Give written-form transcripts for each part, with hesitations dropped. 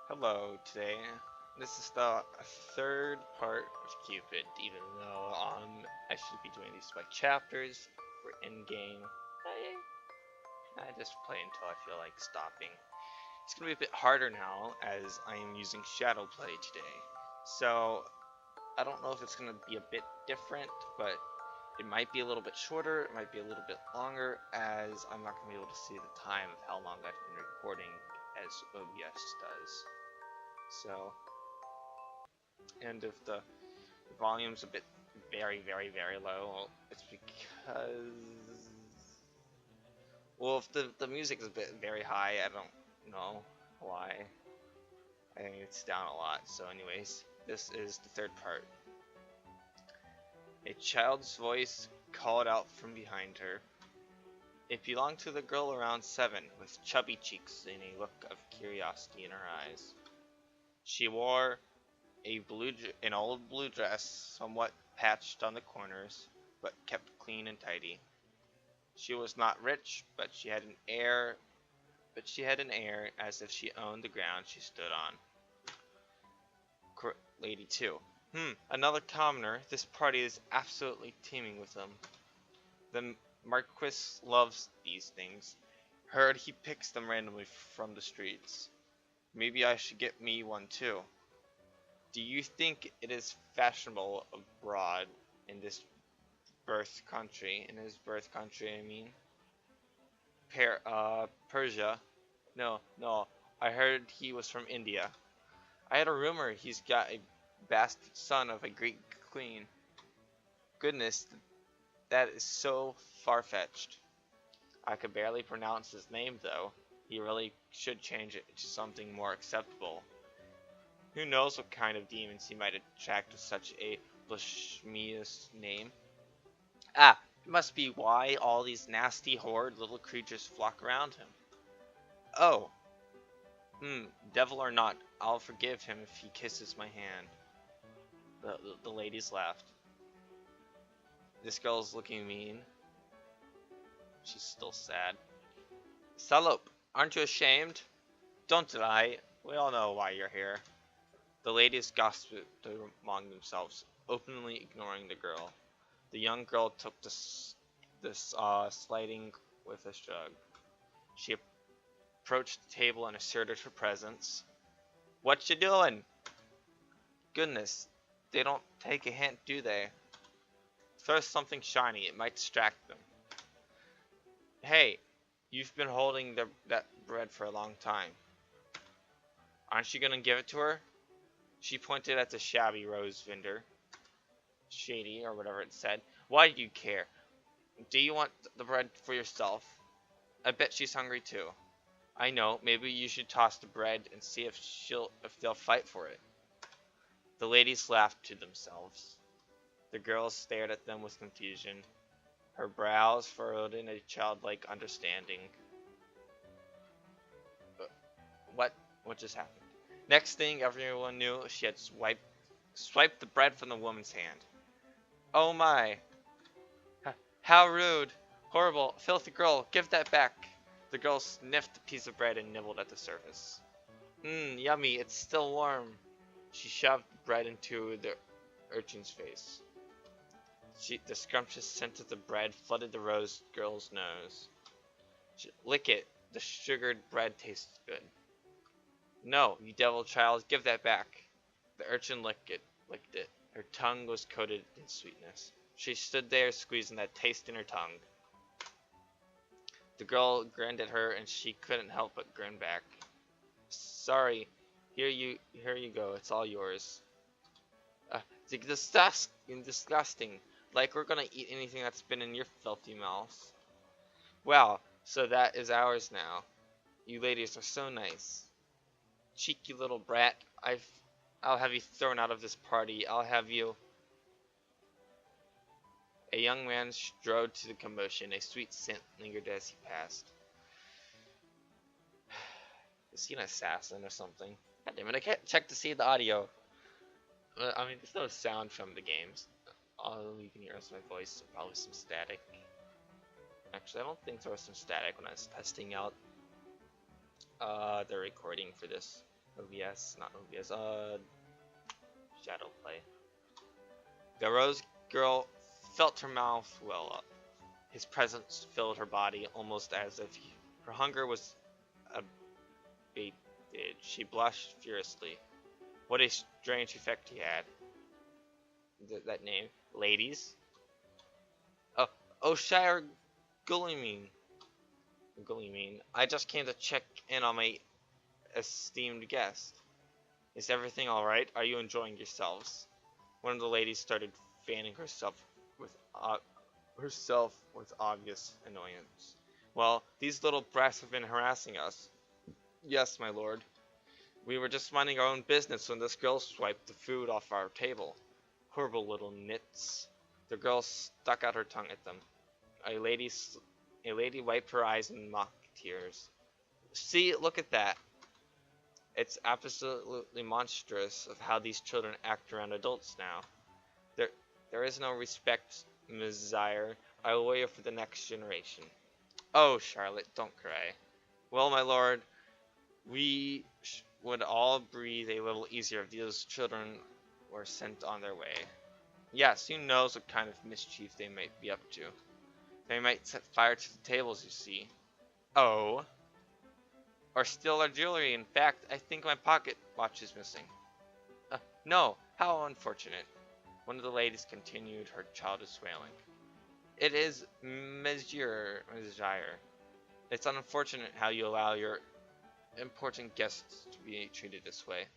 Hello, today. This is the third part of Cupid, even though I should be doing these by chapters for in-game. I just play until I feel like stopping. It's gonna be a bit harder now as I am using ShadowPlay today. So I don't know if it's gonna be a bit different, but it might be a little bit shorter, it might be a little bit longer, as I'm not gonna be able to see the time of how long I've been recording as OBS does. So, and if the volume's a bit very low, it's because, well, if the music is a bit very high, I don't know why. I think it's down a lot. So anyways, this is the third part. A child's voice called out from behind her. It belonged to the girl around 7, with chubby cheeks and a look of curiosity in her eyes. She wore an old blue dress, somewhat patched on the corners, but kept clean and tidy. She was not rich, but she had an air as if she owned the ground she stood on. Lady 2. Another commoner. This party is absolutely teeming with them. The Marquis loves these things. Heard he picks them randomly from the streets. Maybe I should get me one too. Do you think it is fashionable abroad in his birth country, I mean? Persia? No, I heard he was from India. I had a rumor he's got a bastard son of a Greek queen. Goodness, that is so far-fetched. I could barely pronounce his name, though. He really should change it to something more acceptable. Who knows what kind of demons he might attract with such a blasphemous name? Ah, it must be why all these nasty, horrid little creatures flock around him. Oh. Devil or not, I'll forgive him if he kisses my hand. The ladies laughed. This girl's looking mean. She's still sad. Salop, aren't you ashamed? Don't deny. We all know why you're here. The ladies gossiped among themselves, openly ignoring the girl. The young girl took this slighting with a shrug. She approached the table and asserted her presence. What you doing? Goodness, they don't take a hint, do they? Throw something shiny, it might distract them. Hey, you've been holding that bread for a long time. Aren't you gonna give it to her? She pointed at the shabby rose vendor. Shady, or whatever it said. Why do you care? Do you want the bread for yourself? I bet she's hungry too. I know, maybe you should toss the bread and see if they'll fight for it. The ladies laughed to themselves. The girl stared at them with confusion. Her brows furrowed in a childlike understanding. What just happened? Next thing everyone knew, she had swiped the bread from the woman's hand. Oh my! How rude! Horrible! Filthy girl! Give that back! The girl sniffed the piece of bread and nibbled at the surface. Yummy! It's still warm! She shoved the bread into the urchin's face. The scrumptious scent of the bread flooded the rose girl's nose. Lick it. The sugared bread tastes good. No, you devil child, give that back. The urchin licked it. Her tongue was coated in sweetness. She stood there squeezing that taste in her tongue. The girl grinned at her and she couldn't help but grin back. Sorry, here you go, it's all yours. Disgusting. Like we're gonna eat anything that's been in your filthy mouth. Wow, so that is ours now. You ladies are so nice. Cheeky little brat, I'll have you thrown out of this party. I'll have you. A young man strode to the commotion. A sweet scent lingered as he passed. Is he an assassin or something? God damn it, I can't check to see the audio. I mean, there's no sound from the games. All you can hear is my voice, probably some static. Actually, I don't think there was some static when I was testing out the recording for this. OBS, not OBS, ShadowPlay. The Rose Girl felt her mouth well up. His presence filled her body almost as if her hunger was abated. She blushed furiously. What a strange effect he had. That name. Ladies? Oh, Shire Gullimine. I just came to check in on my esteemed guest. Is everything alright? Are you enjoying yourselves? One of the ladies started fanning with herself with obvious annoyance. Well, these little brats have been harassing us. Yes, my lord. We were just minding our own business when this girl swiped the food off our table. Horrible little nits. The girl stuck out her tongue at them. A lady wiped her eyes in mock tears. See, look at that. It's absolutely monstrous of how these children act around adults now. There is no respect, Messiah. I will wait for the next generation. Oh, Charlotte, don't cry. Well, my lord, we would all breathe a little easier if those children were sent on their way. Yes, who knows what kind of mischief they might be up to. They might set fire to the tables, you see. Oh. Or steal our jewelry. In fact, I think my pocket watch is missing. No, how unfortunate. One of the ladies continued her childish wailing. It is Messieurs. It's unfortunate how you allow your important guests to be treated this way.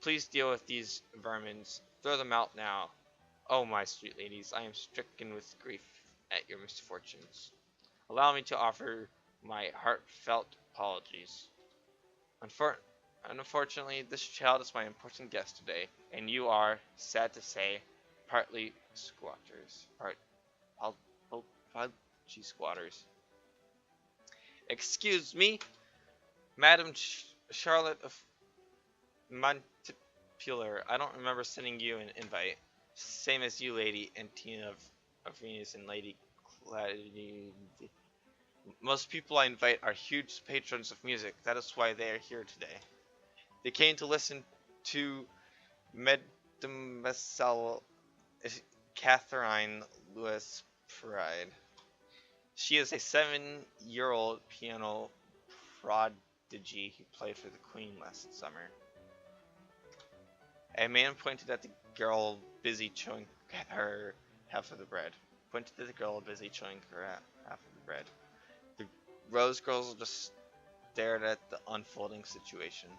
Please deal with these vermin. Throw them out now. Oh, my sweet ladies, I am stricken with grief at your misfortunes. Allow me to offer my heartfelt apologies. Unfortunately, this child is my important guest today, and you are, sad to say, partly squatters. Squatters. Excuse me, Madam Charlotte of Montpelier. I don't remember sending you an invite. Same as you, Lady Antina of Venus and Lady Claudia. Most people I invite are huge patrons of music. That is why they are here today. They came to listen to Mademoiselle Catherine Louis Pride. She is a 7-year-old piano prodigy who played for the Queen last summer. A man pointed at the girl busy chewing her half of the bread. The Rose girls just stared at the unfolding situation.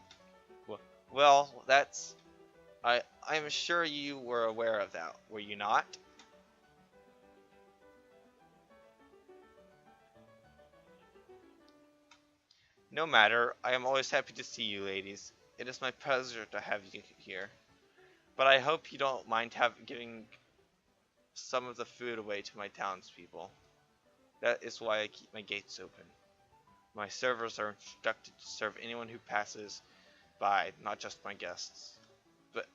Well, that's... I'm sure you were aware of that, were you not? No matter, I am always happy to see you, ladies. It is my pleasure to have you here. But I hope you don't mind giving some of the food away to my townspeople. That is why I keep my gates open. My servers are instructed to serve anyone who passes by, not just my guests. But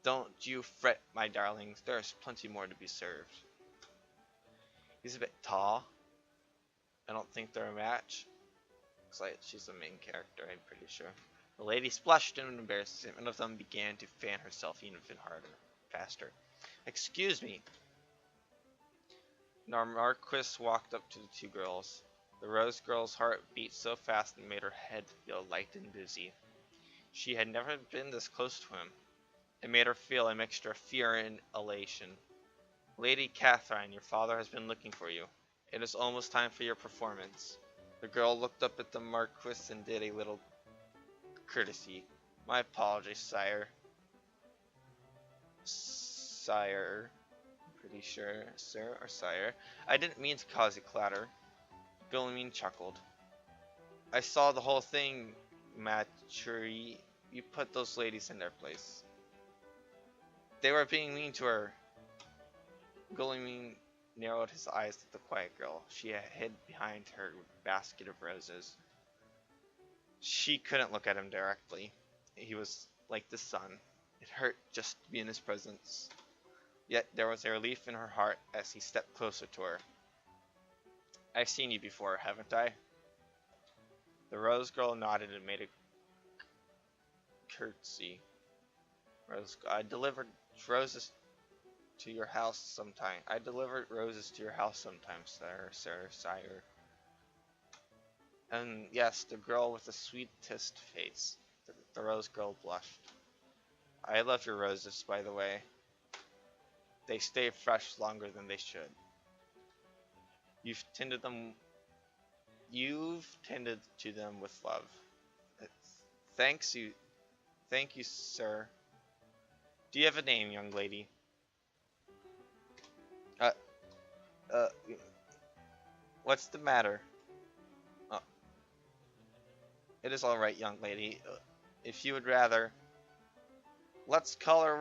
don't you fret, my darlings, there is plenty more to be served. He's a bit tall. I don't think they're a match. Looks like she's the main character, I'm pretty sure. The lady splashed in embarrassment, and one of them began to fan herself even harder, faster. Excuse me. Now Marquis walked up to the two girls. The Rose girl's heart beat so fast it made her head feel light and dizzy. She had never been this close to him. It made her feel a mixture of fear and elation. Lady Catherine, your father has been looking for you. It is almost time for your performance. The girl looked up at the Marquis and did a little courtesy. My apologies, sire. Sire. I'm pretty sure, sir or sire. I didn't mean to cause a clatter. Gillian chuckled. I saw the whole thing, Maturi. You put those ladies in their place. They were being mean to her. Gillian narrowed his eyes at the quiet girl. She hid behind her basket of roses. She couldn't look at him directly. He was like the sun. It hurt just to be in his presence. Yet there was a relief in her heart as he stepped closer to her. I've seen you before, haven't I? The Rose girl nodded and made a curtsy. Rose, I delivered roses to your house sometime. I delivered roses to your house sometimes, sire. And yes, the girl with the sweetest face. The rose girl blushed. I love your roses, by the way. They stay fresh longer than they should. You've tended them. You've tended to them with love. Thanks you. Thank you, sir. Do you have a name, young lady? Uh, uh, what's the matter? Uh, it is all right, young lady. If you would rather, let's call her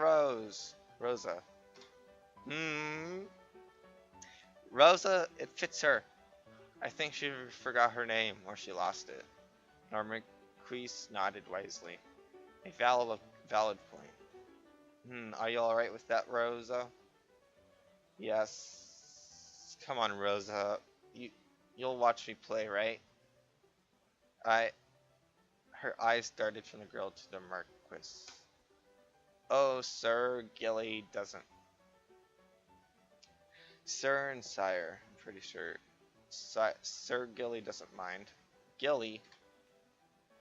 Rosa. Hmm. Rosa, it fits her. I think she forgot her name, or she lost it. Marquise nodded wisely. A valid point. Are you alright with that, Rosa? Yes. Come on, Rosa. You'll watch me play, right? Her eyes darted from the girl to the Marquis. Oh, Sir Gilly doesn't. Sir and Sire, I'm pretty sure. Sir Gilly doesn't mind. Gilly?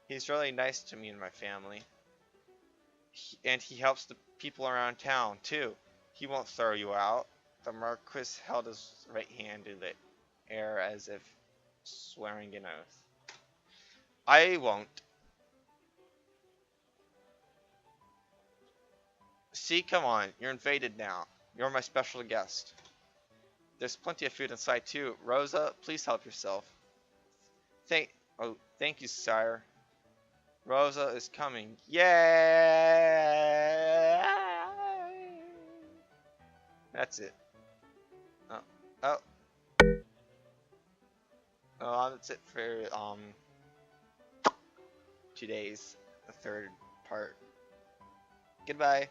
He's really nice to me and my family. And he helps the people around town, too. He won't throw you out. The Marquis held his right hand in the air as if swearing an oath. I won't. See, come on. You're invaded now. You're my special guest. There's plenty of food inside, too. Rosa, please help yourself. Thank you, sire. Rosa is coming. Yay! That's it. Oh. That's it for today's third part. Goodbye.